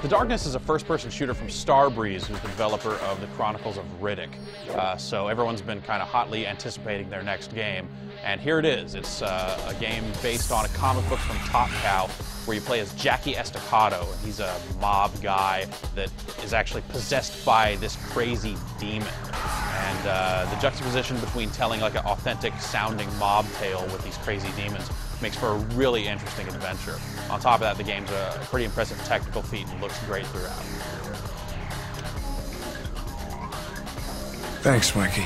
The Darkness is a first-person shooter from Starbreeze, who's the developer of the Chronicles of Riddick. So everyone's been kind of hotly anticipating their next game. And here it is. It's a game based on a comic book from Top Cow, where you play as Jackie Estacado. And he's a mob guy that is actually possessed by this crazy demon. And the juxtaposition between telling like an authentic-sounding mob tale with these crazy demons makes for a really interesting adventure. On top of that, the game's a pretty impressive technical feat and looks great throughout. Thanks, Mikey.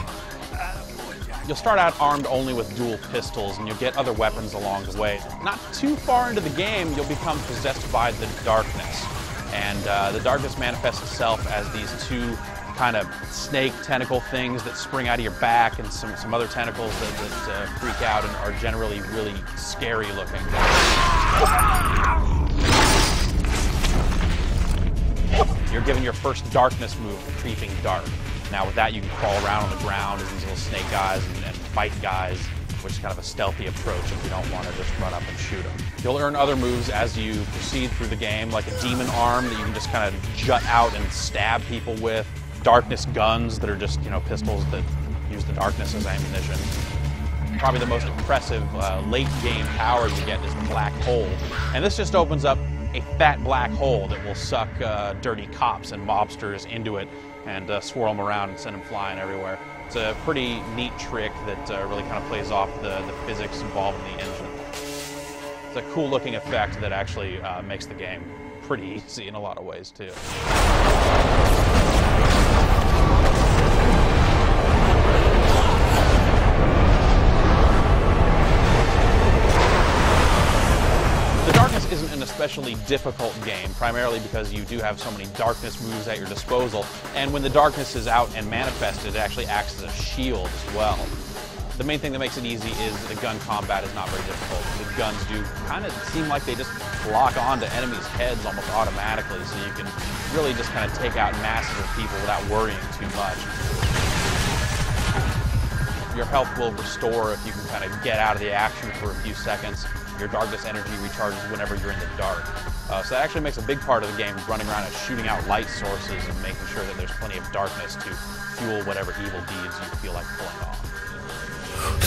You'll start out armed only with dual pistols, and you'll get other weapons along the way. Not too far into the game, you'll become possessed by the Darkness. And the Darkness manifests itself as these two kind of snake tentacle things that spring out of your back, and some other tentacles that freak out and are generally really scary looking. You're given your first Darkness move, the Creeping Dark. Now with that, you can crawl around on the ground as these little snake guys and fight guys, which is kind of a stealthy approach if you don't want to just run up and shoot them. You'll earn other moves as you proceed through the game, like a demon arm that you can just kind of jut out and stab people with. Darkness guns that are just, pistols that use the darkness as ammunition. Probably the most impressive late game power you get is the black hole. And this just opens up a fat black hole that will suck dirty cops and mobsters into it and swirl them around and send them flying everywhere. It's a pretty neat trick that really kind of plays off the physics involved in the engine. It's a cool looking effect that actually makes the game pretty easy in a lot of ways too. The Darkness isn't an especially difficult game, primarily because you do have so many Darkness moves at your disposal, and when the Darkness is out and manifested, it actually acts as a shield as well. The main thing that makes it easy is the gun combat is not very difficult. The guns do kind of seem like they just lock onto enemies' heads almost automatically, so you can really just kind of take out masses of people without worrying too much. Your health will restore if you can kind of get out of the action for a few seconds. Your Darkness energy recharges whenever you're in the dark. So that actually makes a big part of the game, running around and shooting out light sources and making sure that there's plenty of darkness to fuel whatever evil deeds you feel like pulling off.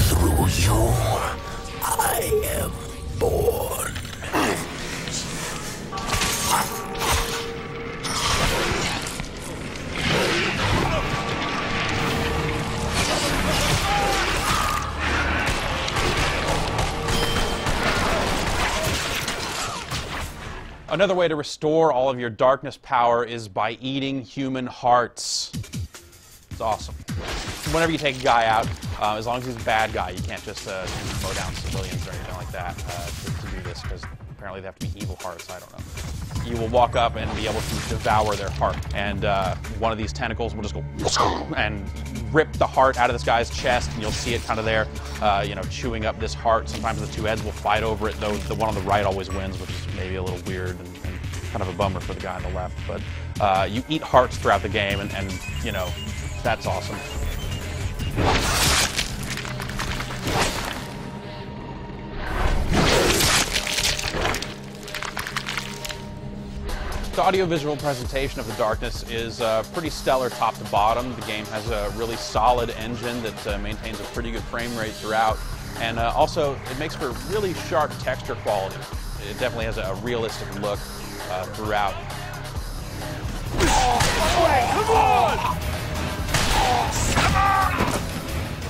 Through you, I am born. Another way to restore all of your Darkness power is by eating human hearts. It's awesome. Whenever you take a guy out, as long as he's a bad guy, you can't just mow down civilians or anything like that to do this, because apparently they have to be evil hearts, I don't know. You will walk up and be able to devour their heart, and one of these tentacles will just go and rip the heart out of this guy's chest, and you'll see it kind of there, chewing up this heart. Sometimes the two heads will fight over it, though the one on the right always wins, which is maybe a little weird and kind of a bummer for the guy on the left. But you eat hearts throughout the game, and that's awesome. The audiovisual presentation of the Darkness is pretty stellar top to bottom. The game has a really solid engine that maintains a pretty good frame rate throughout, and also it makes for really sharp texture quality. It definitely has a realistic look throughout.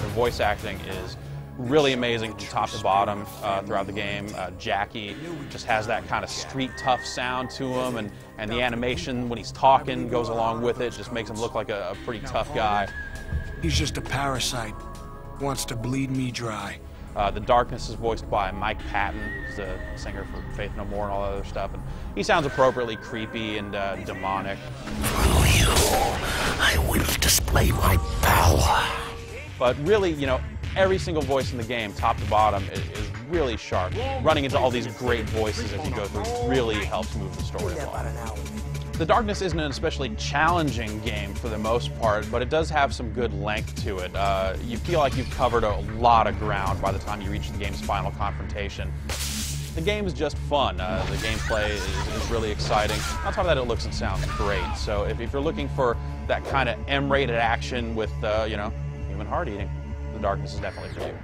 The voice acting is really amazing from top to bottom throughout the game. Jackie just has that kind of street tough sound to him, and the animation when he's talking goes along with it, just makes him look like a pretty tough guy. He's just a parasite. Wants to bleed me dry. The Darkness is voiced by Mike Patton, who's the singer for Faith No More and all that other stuff, and he sounds appropriately creepy and demonic. Through you, I will display my power. But really, every single voice in the game, top to bottom, is really sharp. Running into all these great voices as you go through really helps move the story along. The Darkness isn't an especially challenging game for the most part, but it does have some good length to it. You feel like you've covered a lot of ground by the time you reach the game's final confrontation. The game is just fun. The gameplay is really exciting. On top of that, it looks and sounds great. So if you're looking for that kind of M-rated action with, you know, human heart eating, The Darkness is definitely for you.